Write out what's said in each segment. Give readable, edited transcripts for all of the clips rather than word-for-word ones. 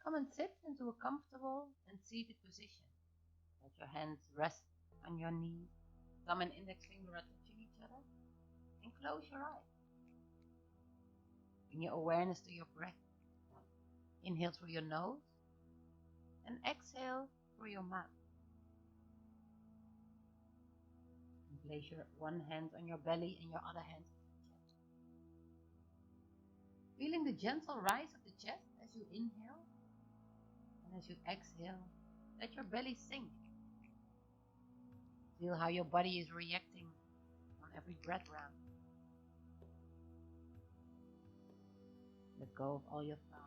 Come and sit into a comfortable and seated position. Let your hands rest on your knees. Thumb and index finger are touching each other. And close your eyes. Bring your awareness to your breath. Inhale through your nose and exhale through your mouth. And place your one hand on your belly and your other hand on your chest. Feeling the gentle rise of the chest as you inhale, and as you exhale, let your belly sink. Feel how your body is reacting on every breath round. Let go of all your thoughts.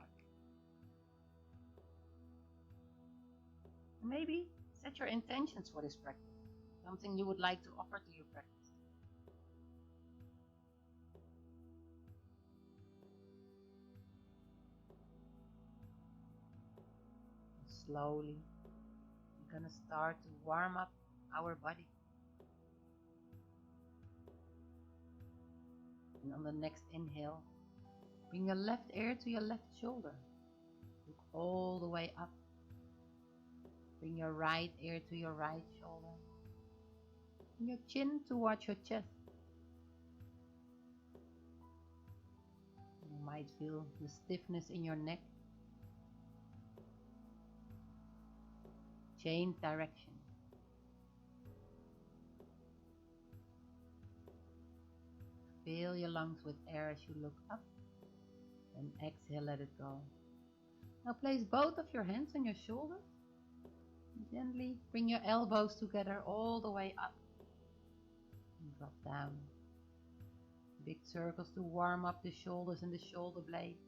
And maybe set your intentions for this practice, something you would like to offer to your practice. And slowly, we're going to start to warm up our body. And on the next inhale, bring your left ear to your left shoulder. Look all the way up. Bring your right ear to your right shoulder. And your chin towards your chest. You might feel the stiffness in your neck. Change direction. Fill your lungs with air as you look up. And exhale, let it go. Now place both of your hands on your shoulders. Gently bring your elbows together all the way up. And drop down. Big circles to warm up the shoulders and the shoulder blades.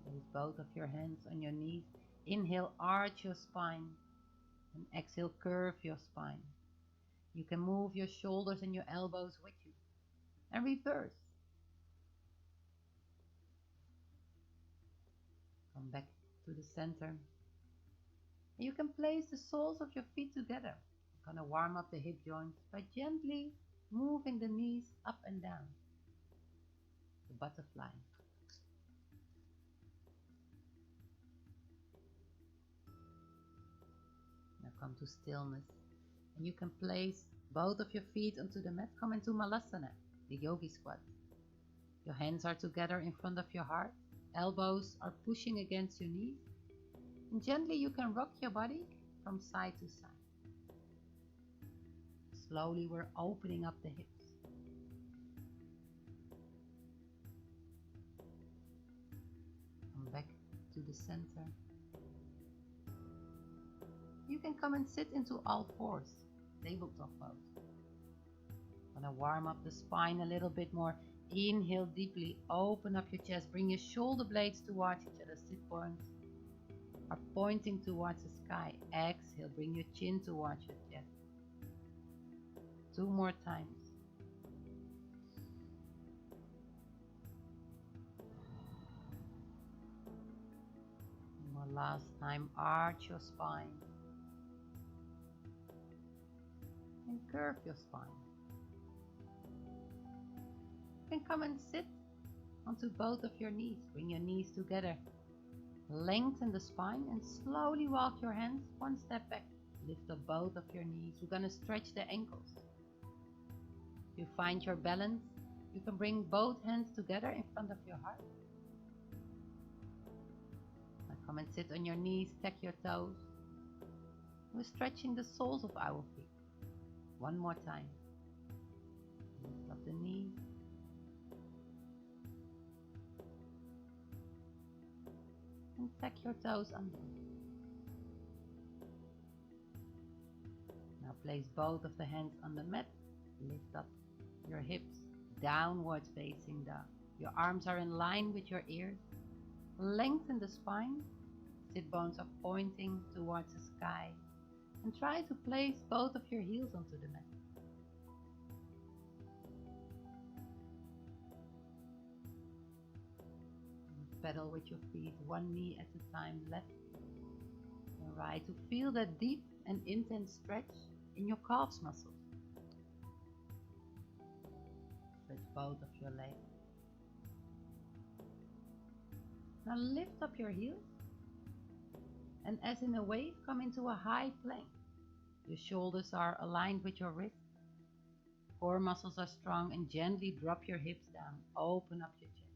Place both of your hands on your knees. Inhale, arch your spine. And exhale, curve your spine. You can move your shoulders and your elbows with you. And reverse. Come back to the center. And you can place the soles of your feet together. You're going to warm up the hip joints by gently moving the knees up and down. The butterfly. Now come to stillness. And you can place both of your feet onto the mat. Come into Malasana, the yogi squat. Your hands are together in front of your heart. Elbows are pushing against your knees. And gently you can rock your body from side to side. Slowly we're opening up the hips. Come back to the center. You can come and sit into all fours, tabletop pose. Gonna warm up the spine a little bit more. Inhale deeply, open up your chest, bring your shoulder blades towards each other, sit bones are pointing towards the sky. Exhale, bring your chin towards your chest. 2 more times. One last time, arch your spine. And curve your spine. You can come and sit onto both of your knees. Bring your knees together. Lengthen the spine and slowly walk your hands 1 step back. Lift up both of your knees. We're going to stretch the ankles. If you find your balance, you can bring both hands together in front of your heart. Now come and sit on your knees, stack your toes. We're stretching the soles of our feet. 1 more time. Lift up the knees. And tuck your toes under. Now place both of the hands on the mat. Lift up your hips, downwards facing dog. Your arms are in line with your ears. Lengthen the spine. Sit bones are pointing towards the sky. And try to place both of your heels onto the mat. Pedal with your feet, 1 knee at a time, left and right, to feel that deep and intense stretch in your calves muscles. Stretch both of your legs. Now lift up your heels and as in a wave, come into a high plank. Your shoulders are aligned with your wrists. Core muscles are strong and gently drop your hips down. Open up your chest.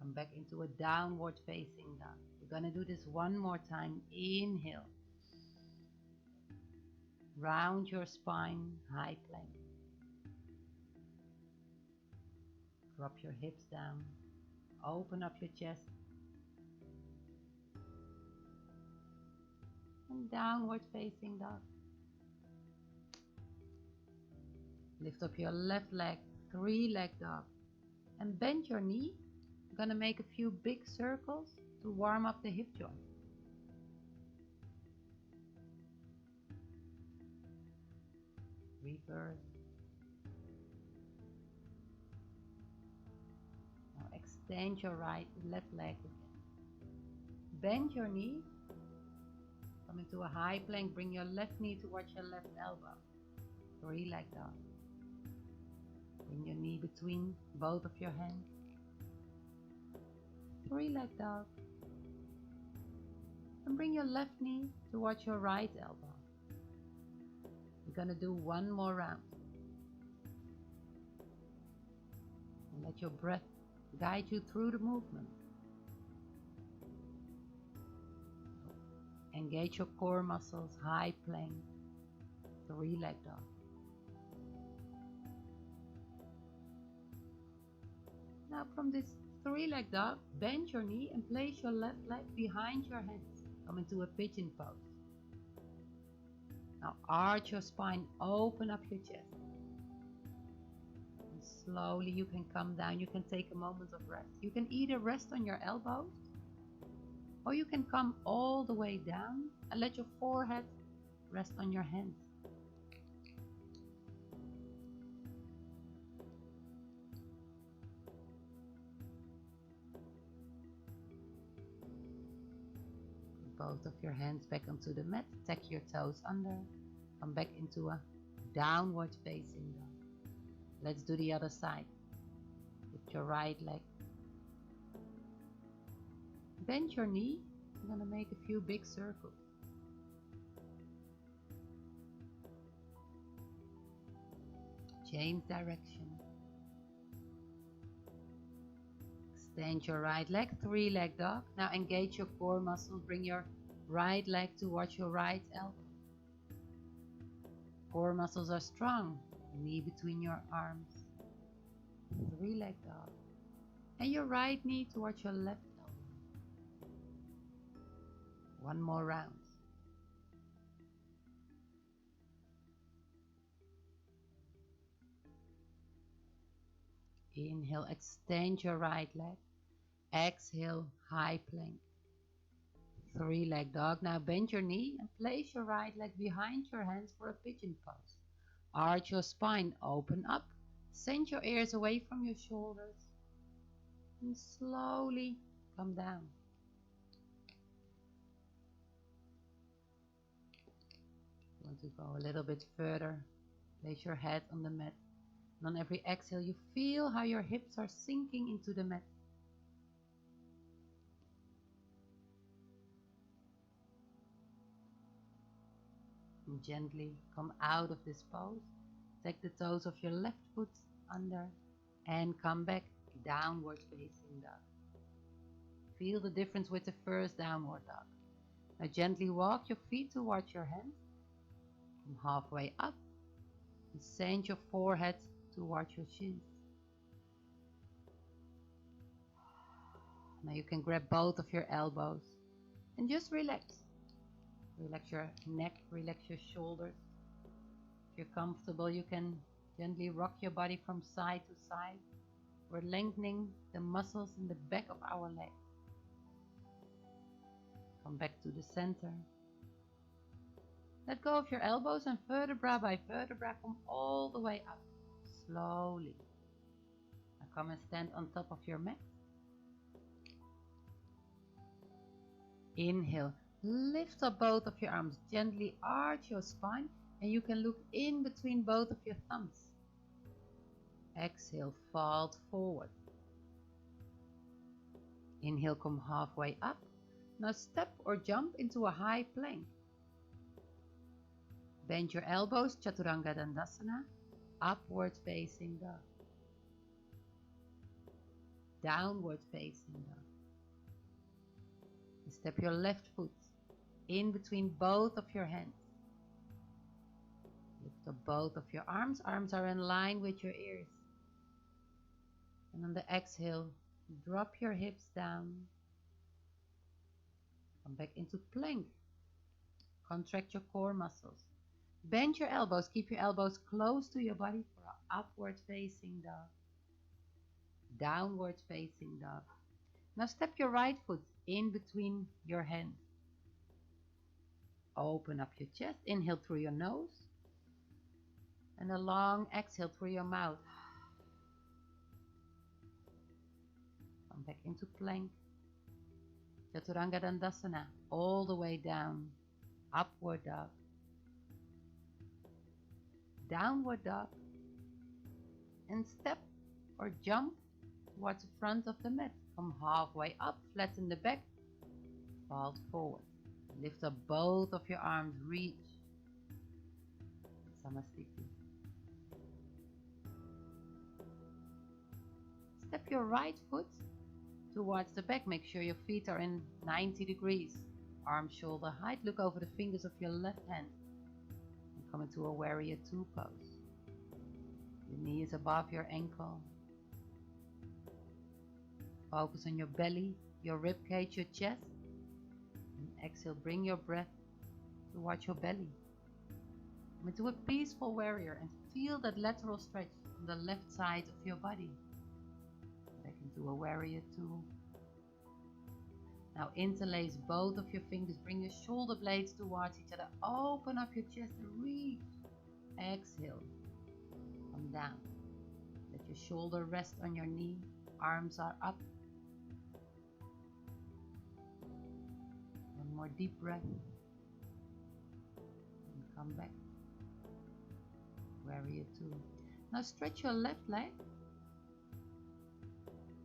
Come back into a downward facing dog. We're going to do this one more time. Inhale. Round your spine, high plank. Drop your hips down. Open up your chest. And downward facing dog. Lift up your left leg, 3-leg dog. And bend your knee. I'm going to make a few big circles to warm up the hip joint. Reverse. Now extend your left leg again. Bend your knee. Come into a high plank. Bring your left knee towards your left elbow. 3-leg dog. Bring your knee between both of your hands. 3-leg dog. And bring your left knee towards your right elbow. We're going to do one more round. And let your breath guide you through the movement. Engage your core muscles, high plank, 3-leg dog. Now from this 3-leg dog, bend your knee and place your left leg behind your hands. Come into a pigeon pose. Now arch your spine, open up your chest. And slowly you can come down, you can take a moment of rest. You can either rest on your elbows, or you can come all the way down and let your forehead rest on your hands. Both of your hands back onto the mat, tuck your toes under, come back into a downward facing dog. Let's do the other side. Lift your right leg. Bend your knee. I'm going to make a few big circles. Change direction. Extend your right leg, 3-leg dog. Now engage your core muscles. Bring your right leg towards your right elbow. Core muscles are strong. Knee between your arms. 3-leg dog. And your right knee towards your left elbow. One more round. Inhale, extend your right leg. Exhale, high plank. 3-leg dog. Now bend your knee and place your right leg behind your hands for a pigeon pose. Arch your spine, open up. Send your ears away from your shoulders. And slowly come down. You want to go a little bit further. Place your head on the mat. And on every exhale, you feel how your hips are sinking into the mat. And gently come out of this pose. Take the toes of your left foot under and come back, downward facing dog. Feel the difference with the first downward dog. Now gently walk your feet towards your hands. From halfway up and send your forehead towards your shins. Now you can grab both of your elbows and just relax. Relax your neck, relax your shoulders. If you're comfortable, you can gently rock your body from side to side. We're lengthening the muscles in the back of our legs. Come back to the center. Let go of your elbows and vertebra by vertebra come all the way up. Slowly. Now come and stand on top of your mat. Inhale. Lift up both of your arms. Gently arch your spine and you can look in between both of your thumbs. Exhale, fold forward. Inhale, come halfway up. Now step or jump into a high plank. Bend your elbows, Chaturanga Dandasana, upward facing dog. Downward facing dog. Step your left foot in between both of your hands. Lift up both of your arms. Arms are in line with your ears. And on the exhale, drop your hips down. Come back into plank. Contract your core muscles. Bend your elbows. Keep your elbows close to your body for an upward facing dog. Downward facing dog. Now step your right foot in between your hands. Open up your chest. Inhale through your nose. And a long exhale through your mouth. Come back into plank. Chaturanga Dandasana. All the way down. Upward dog. Downward dog. And step or jump towards the front of the mat. Come halfway up, flatten the back, fall forward. Lift up both of your arms, reach. Samasthiti. Step your right foot towards the back. Make sure your feet are in 90 degrees. Arms shoulder height. Look over the fingers of your left hand. And come into a Warrior Two pose. Your knee is above your ankle. Focus on your belly, your rib cage, your chest. And exhale, bring your breath towards your belly. Come into a peaceful warrior and feel that lateral stretch on the left side of your body. Back into a Warrior Two. Now interlace both of your fingers. Bring your shoulder blades towards each other. Open up your chest and reach. Exhale. Come down. Let your shoulder rest on your knee. Arms are up. One more deep breath. And come back. Warrior Two. Now stretch your left leg.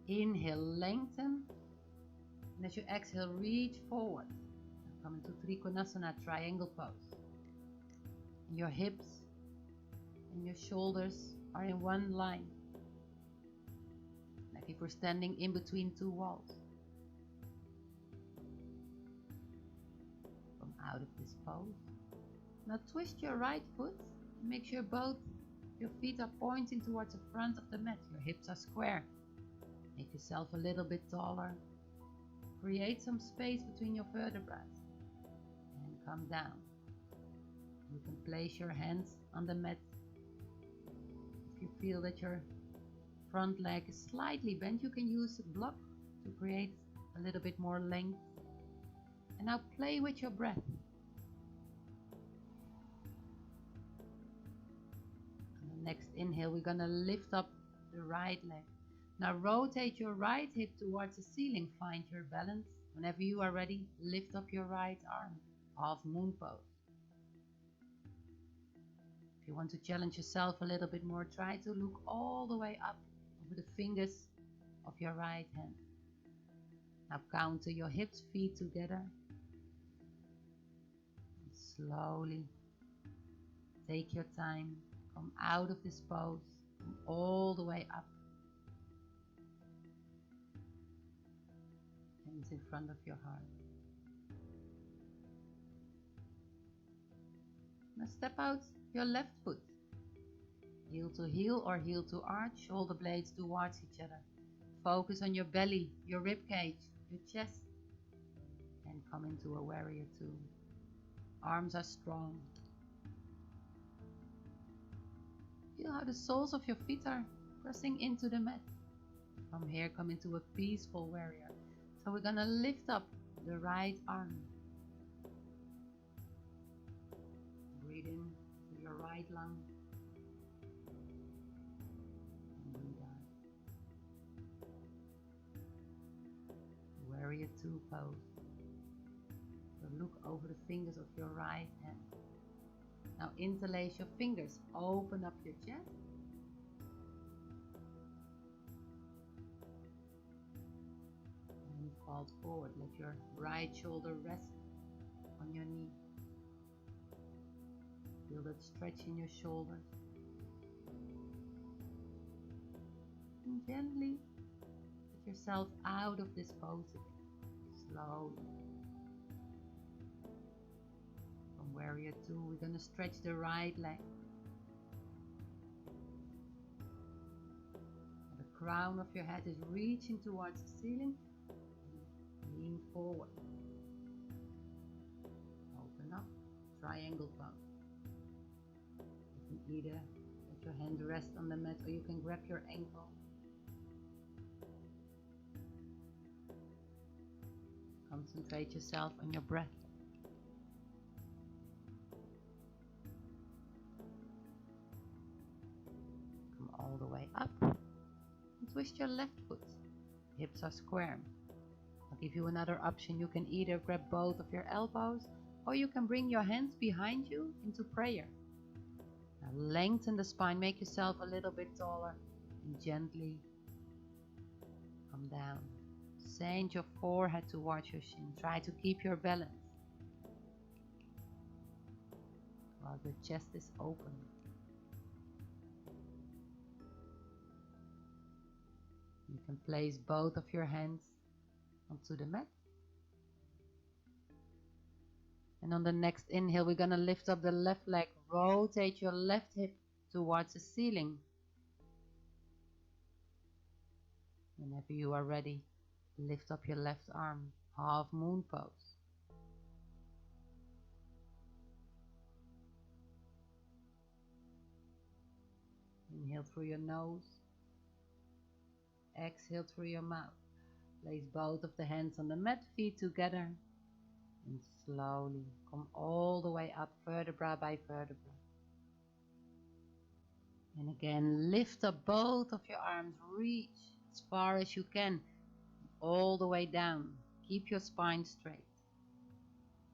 Inhale, lengthen. And as you exhale, reach forward. Now come into Trikonasana, triangle pose. And your hips and your shoulders are in one line. Like if we're standing in between two walls. Come out of this pose. Now twist your right foot. And make sure both your feet are pointing towards the front of the mat. Your hips are square. Make yourself a little bit taller. Create some space between your vertebrae. And come down. You can place your hands on the mat. If you feel that your front leg is slightly bent, you can use a block to create a little bit more length. And now play with your breath. On the next inhale, we're going to lift up the right leg. Now rotate your right hip towards the ceiling. Find your balance. Whenever you are ready, lift up your right arm. Half moon pose. If you want to challenge yourself a little bit more, try to look all the way up over the fingers of your right hand. Now counter your hips, feet together. And slowly take your time. Come out of this pose. Come all the way up. Hands in front of your heart. Now step out your left foot. Heel to heel or heel to arch. Shoulder blades towards each other. Focus on your belly, your rib cage, your chest. And come into a Warrior Two. Arms are strong. Feel how the soles of your feet are pressing into the mat. From here, come into a peaceful warrior. So we're going to lift up the right arm. Breathe in to your right lung. And breathe out. Warrior Two pose. So look over the fingers of your right hand. Now interlace your fingers. Open up your chest. And Fall forward. Let your right shoulder rest on your knee. Feel that stretch in your shoulders. And gently get yourself out of this pose again. Slowly. From warrior 2, we're going to stretch the right leg. The crown of your head is reaching towards the ceiling. Lean forward. Open up. Triangle pose. You can either let your hand rest on the mat or you can grab your ankle. Concentrate yourself on your breath. Come all the way up. And twist your left foot. Hips are square. I'll give you another option. You can either grab both of your elbows or you can bring your hands behind you into prayer. Now lengthen the spine. Make yourself a little bit taller and gently come down. Send your forehead towards your shin. Try to keep your balance while the chest is open. You can place both of your hands onto the mat. And on the next inhale, we're going to lift up the left leg. Rotate your left hip towards the ceiling. Whenever you are ready, lift up your left arm, half moon pose. Inhale through your nose, exhale through your mouth. Place both of the hands on the mat, feet together, and slowly come all the way up, vertebra by vertebra. And again, lift up both of your arms, reach as far as you can, all the way down. Keep your spine straight.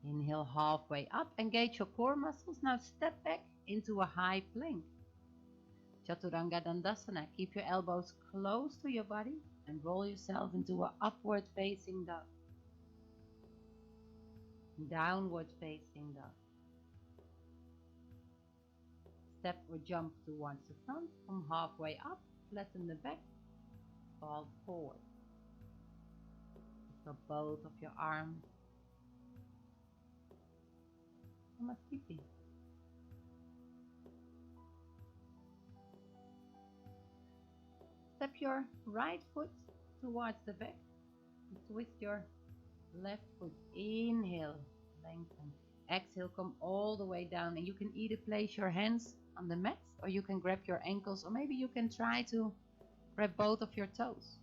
Inhale halfway up, engage your core muscles. Now step back into a high plank. Chaturanga Dandasana. Keep your elbows close to your body and roll yourself into an upward facing dog. Downward facing dog. Step or jump towards the front. Come halfway up, flatten the back, fall forward. Lift up both of your arms. Namaste. Step your right foot towards the back. Twist your left foot. Inhale, lengthen. Exhale, come all the way down. And you can either place your hands on the mat or you can grab your ankles, or maybe you can try to grab both of your toes.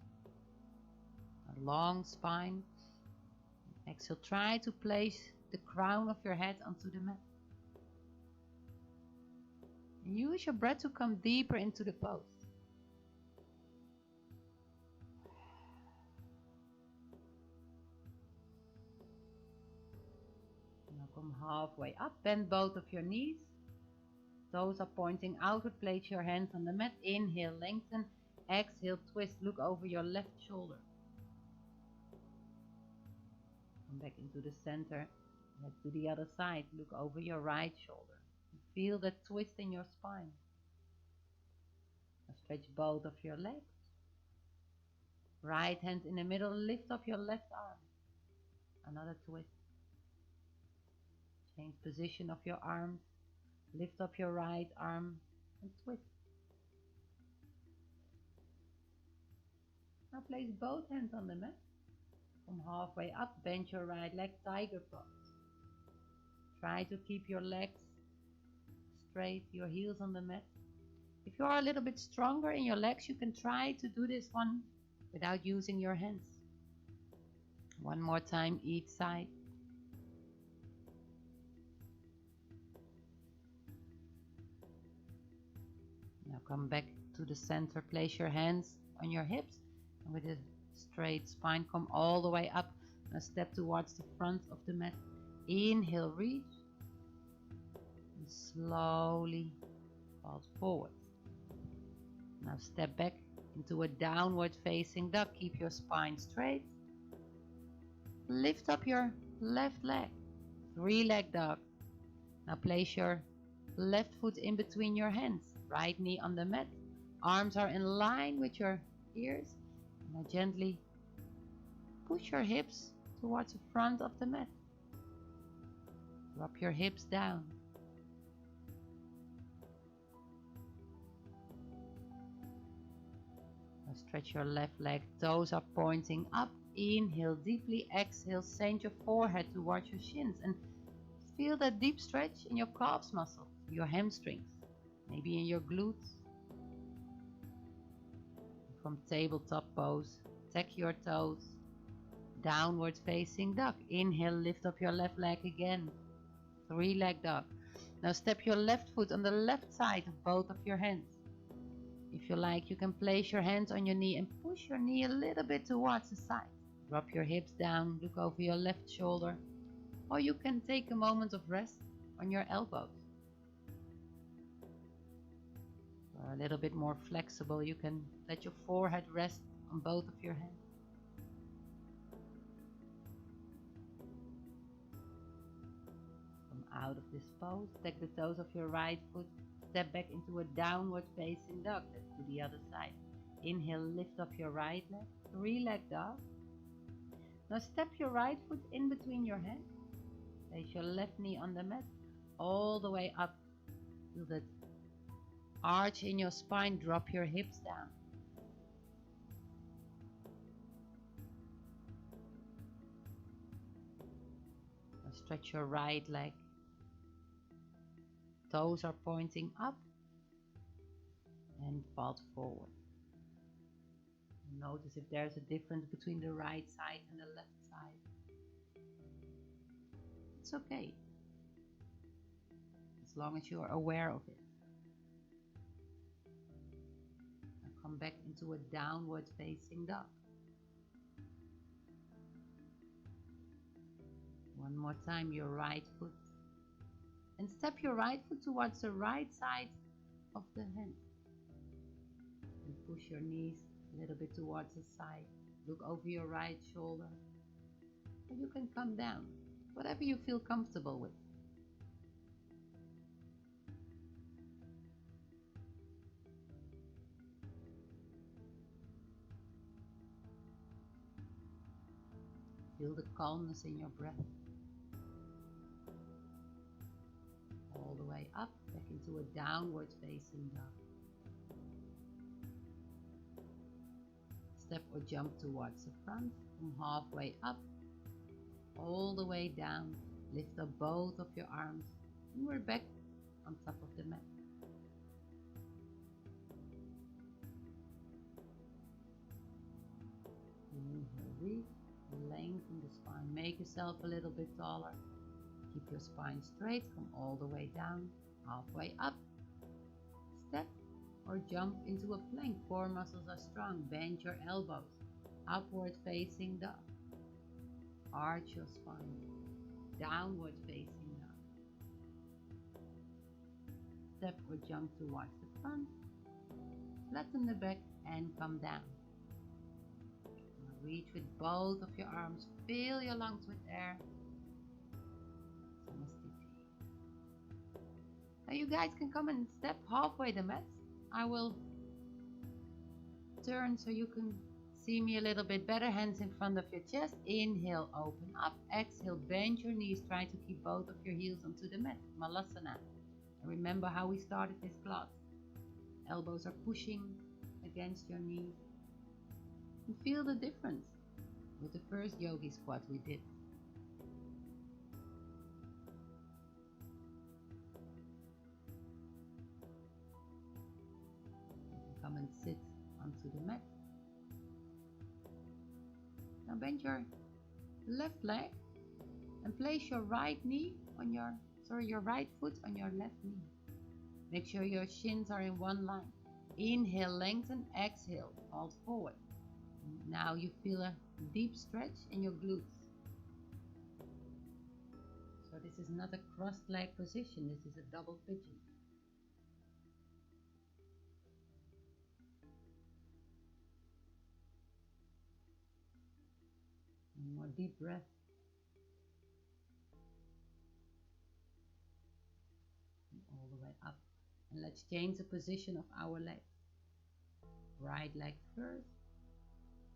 A long spine. Exhale, try to place the crown of your head onto the mat. And use your breath to come deeper into the pose. Now come halfway up, bend both of your knees. Toes are pointing outward, place your hands on the mat. Inhale, lengthen. Exhale, twist, look over your left shoulder. Come back into the center. Head to the other side, look over your right shoulder. Feel the twist in your spine. Now stretch both of your legs. Right hand in the middle, lift up your left arm. Another twist. Change position of your arms. Lift up your right arm and twist. Now place both hands on the mat. Come halfway up, bend your right leg, tiger pose. Try to keep your legs straight, your heels on the mat. If you are a little bit stronger in your legs, you can try to do this one without using your hands. One more time each side. Now come back to the center. Place your hands on your hips and with a straight spine come all the way up. Now step towards the front of the mat. Inhale, reach. And slowly fall forward. Now step back into a downward facing dog. Keep your spine straight. lift up your left leg. Three-leg dog. Now place your left foot in between your hands. Right knee on the mat. Arms are in line with your ears. Now gently push your hips towards the front of the mat. Drop your hips down. Now stretch your left leg. Toes are pointing up. Inhale deeply. Exhale. Send your forehead towards your shins. And feel that deep stretch in your calves muscles, your hamstrings, maybe in your glutes. From tabletop pose, tuck your toes. Downward facing dog. Inhale, lift up your left leg again. Three-leg dog. Now step your left foot on the left side of both of your hands. If you like, you can place your hands on your knee and push your knee a little bit towards the side. Drop your hips down, look over your left shoulder. Or you can take a moment of rest on your elbows. Or a little bit more flexible, you can let your forehead rest on both of your hands. Out of this pose, take the toes of your right foot, step back into a downward facing dog. Let's do the other side. Inhale, lift up your right leg, three-leg dog. Now step your right foot in between your hands. Place your left knee on the mat, all the way up. Feel that arch in your spine, drop your hips down. Now stretch your right leg. Toes are pointing up and fold forward. Notice if there's a difference between the right side and the left side. It's okay, as long as you are aware of it. Now come back into a downward facing dog. One more time, your right foot. And step your right foot towards the right side of the hand. And push your knees a little bit towards the side. Look over your right shoulder. And you can come down, whatever you feel comfortable with. Feel the calmness in your breath. All the way up, back into a downward facing dog. Step or jump towards the front, from halfway up, all the way down. Lift up both of your arms, and we're back on top of the mat. Inhale, reach, lengthen the spine, make yourself a little bit taller. Keep your spine straight, come all the way down, halfway up. Step or jump into a plank. Core muscles are strong. Bend your elbows. Upward facing dog. Arch your spine. Downward facing dog. Step or jump towards the front. Flatten the back and come down. Now reach with both of your arms. Fill your lungs with air. Now you guys can come and step halfway the mat. I will turn so you can see me a little bit better. Hands in front of your chest. Inhale, open up. Exhale, bend your knees. Try to keep both of your heels onto the mat. Malasana. And remember how we started this class. Elbows are pushing against your knees. And feel the difference with the first yogi squat we did. Come and sit onto the mat. Now bend your left leg and place your right foot on your left knee. Make sure your shins are in one line. Inhale, lengthen, exhale, fold forward. Now you feel a deep stretch in your glutes. So this is not a crossed leg position, this is a double pigeon. more deep breath. And all the way up. And let's change the position of our legs. Right leg first.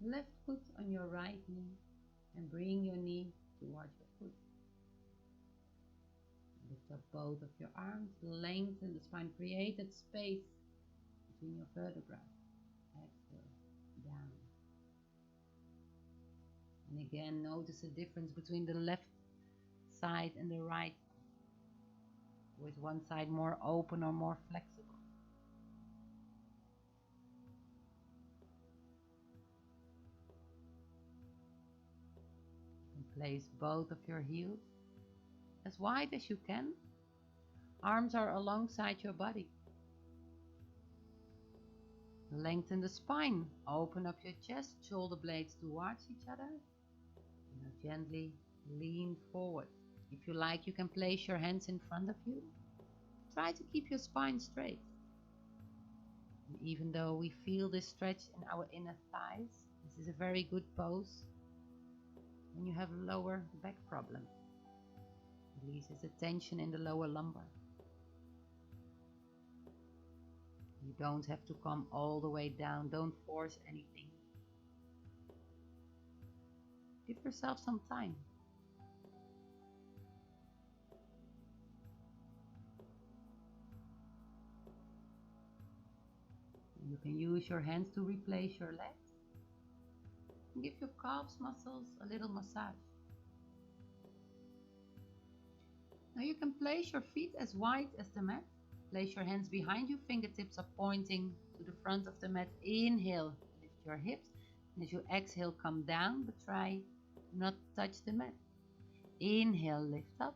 Left foot on your right knee. And bring your knee towards your foot. Lift up both of your arms. Lengthen the spine. Create that space between your vertebrae. Exhale. Down. And again, notice the difference between the left side and the right. With one side more open or more flexible. And place both of your heels as wide as you can. Arms are alongside your body. Lengthen the spine. Open up your chest, shoulder blades towards each other. Now gently lean forward. If you like, you can place your hands in front of you. Try to keep your spine straight. And even though we feel this stretch in our inner thighs, this is a very good pose when you have lower back problems. Releases the tension in the lower lumbar. You don't have to come all the way down. Don't force anything. Give yourself some time. You can use your hands to replace your legs. And give your calves muscles a little massage. Now you can place your feet as wide as the mat. Place your hands behind you, fingertips are pointing to the front of the mat. Inhale, lift your hips. And as you exhale, come down, but try not to touch the mat. Inhale, lift up.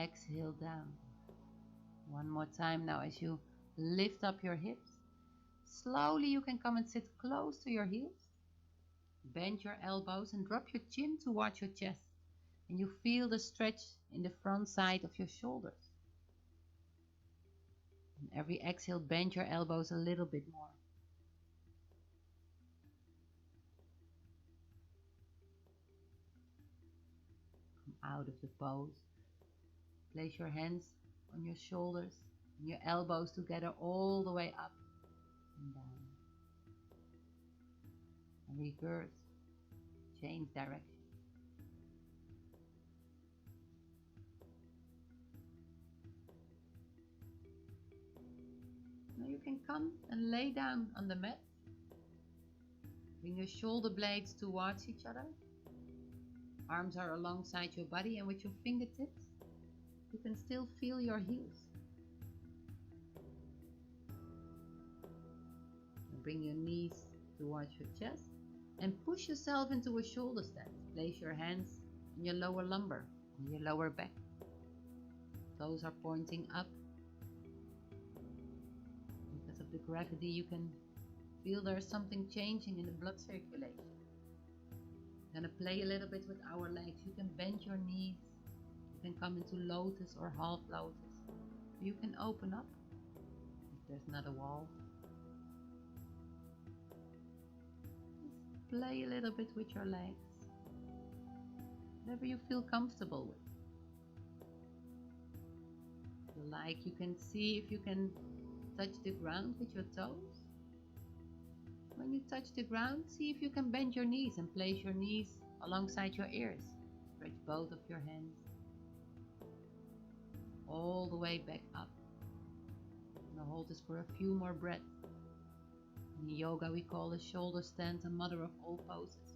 Exhale, down. One more time now as you lift up your hips. Slowly you can come and sit close to your heels. Bend your elbows and drop your chin towards your chest. And you feel the stretch in the front side of your shoulders. And every exhale, bend your elbows a little bit more. Come out of the pose. Place your hands on your shoulders and your elbows together all the way up and down. And reverse. Change direction. Now you can come and lay down on the mat. Bring your shoulder blades towards each other. Arms are alongside your body, and with your fingertips you can still feel your heels. And bring your knees towards your chest and push yourself into a shoulder stand. Place your hands on your lower lumbar, on your lower back. Toes are pointing up. Because of the gravity, you can feel there's something changing in the blood circulation. We're going to play a little bit with our legs. You can bend your knees. You can come into lotus or half lotus. You can open up if there's not a wall. Just play a little bit with your legs. Whatever you feel comfortable with. If you like, you can see if you can touch the ground with your toes. When you touch the ground, see if you can bend your knees and place your knees alongside your ears. Stretch both of your hands all the way back up. Now hold this for a few more breaths. In yoga we call the shoulder stand the mother of all poses.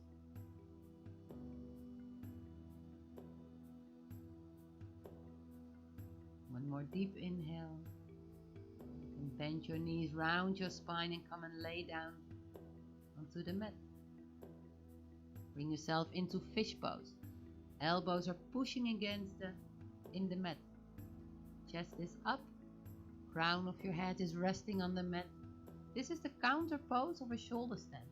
One more deep inhale. You can bend your knees, round your spine and come and lay down onto the mat. Bring yourself into fish pose. Elbows are pushing against in the mat. Chest is up. Crown of your head is resting on the mat. This is the counter pose of a shoulder stand.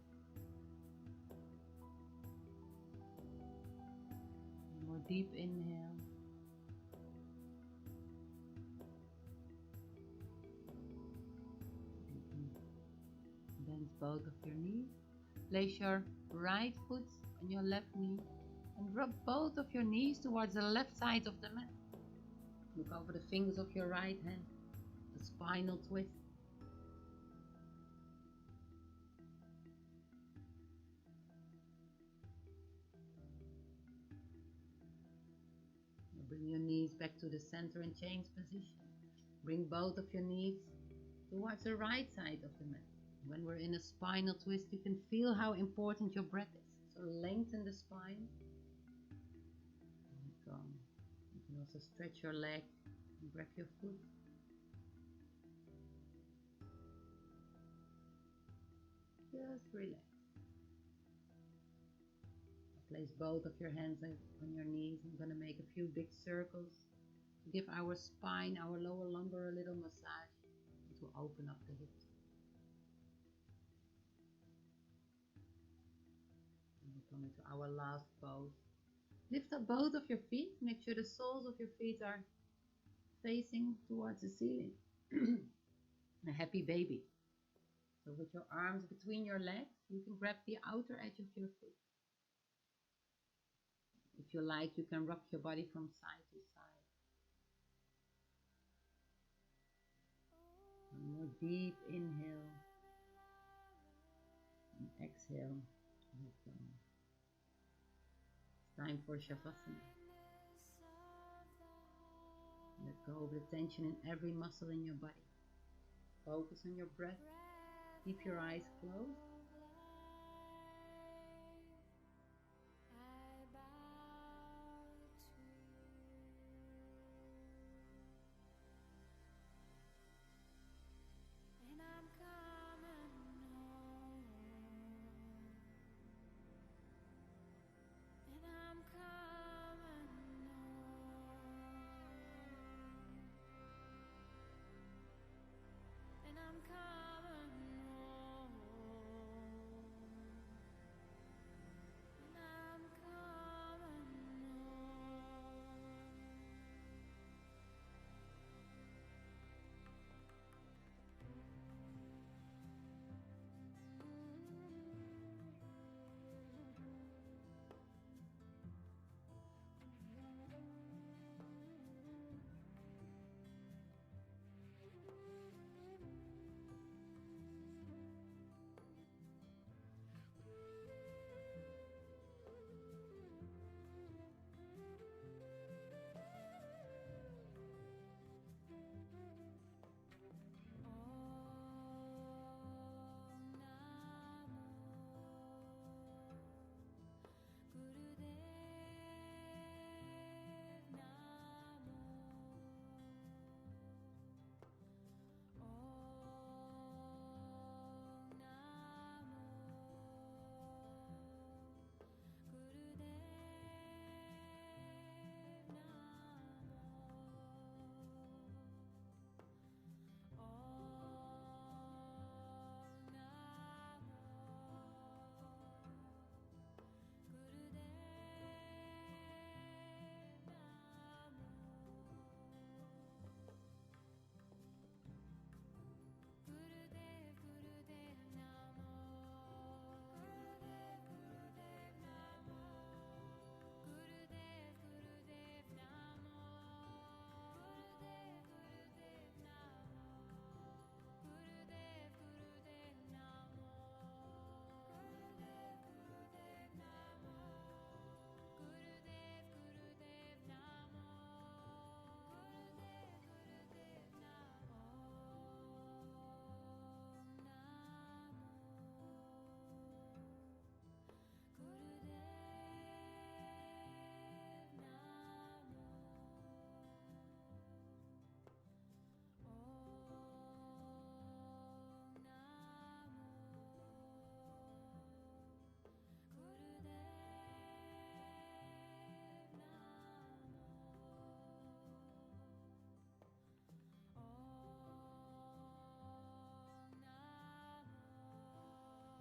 One more deep inhale. Bend both of your knees. Place your right foot on your left knee and rub both of your knees towards the left side of the mat. Look over the fingers of your right hand, a spinal twist. Bring your knees back to the center and change position. Bring both of your knees towards the right side of the mat. When we're in a spinal twist, you can feel how important your breath is. So lengthen the spine. You can also stretch your leg and grab your foot. Just relax. Place both of your hands on your knees. I'm going to make a few big circles to give our spine, our lower lumbar a little massage and to open up the hips. And we come into our last pose. Lift up both of your feet. Make sure the soles of your feet are facing towards the ceiling. A happy baby. So with your arms between your legs, you can grab the outer edge of your foot. If you like, you can rock your body from side to side. One more deep inhale and exhale. Let go. It's time for Shavasana. Let go of the tension in every muscle in your body. Focus on your breath. Keep your eyes closed.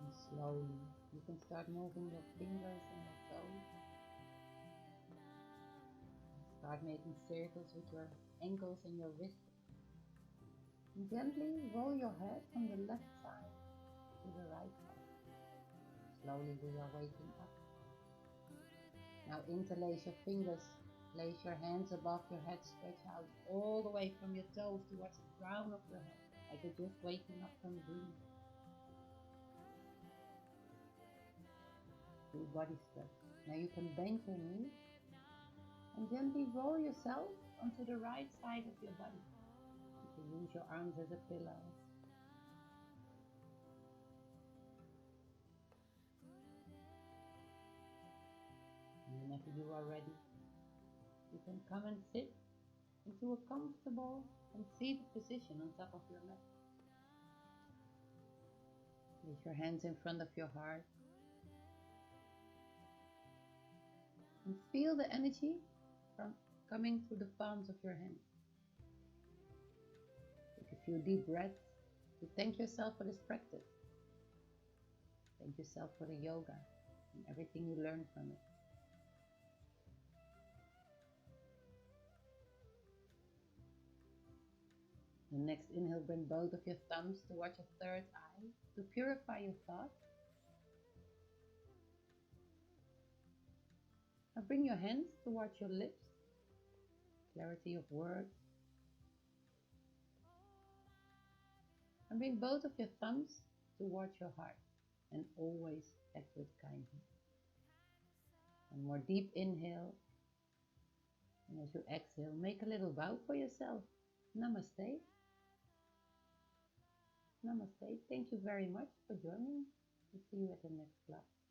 And slowly, you can start moving your fingers and your toes. Start making circles with your ankles and your wrists. And gently roll your head from the left side to the right side. Slowly we are waking up. Now interlace your fingers. Place your hands above your head. Stretch out all the way from your toes towards the crown of your head. Like you're just waking up from a dream. Do a body stretch. Now you can bend your knees and gently roll yourself onto the right side of your body. You can use your arms as a pillow. And whenever you are ready, you can come and sit into a comfortable and seated position on top of your mat. Place your hands in front of your heart and feel the energy from coming through the palms of your hands. Take a few deep breaths to thank yourself for this practice. Thank yourself for the yoga and everything you learned from it. The next inhale, bring both of your thumbs towards your third eye to purify your thoughts. Now bring your hands towards your lips, clarity of words. And bring both of your thumbs towards your heart and always act with kindness. One more deep inhale. And as you exhale, make a little bow for yourself. Namaste. Namaste. Thank you very much for joining. We'll see you at the next class.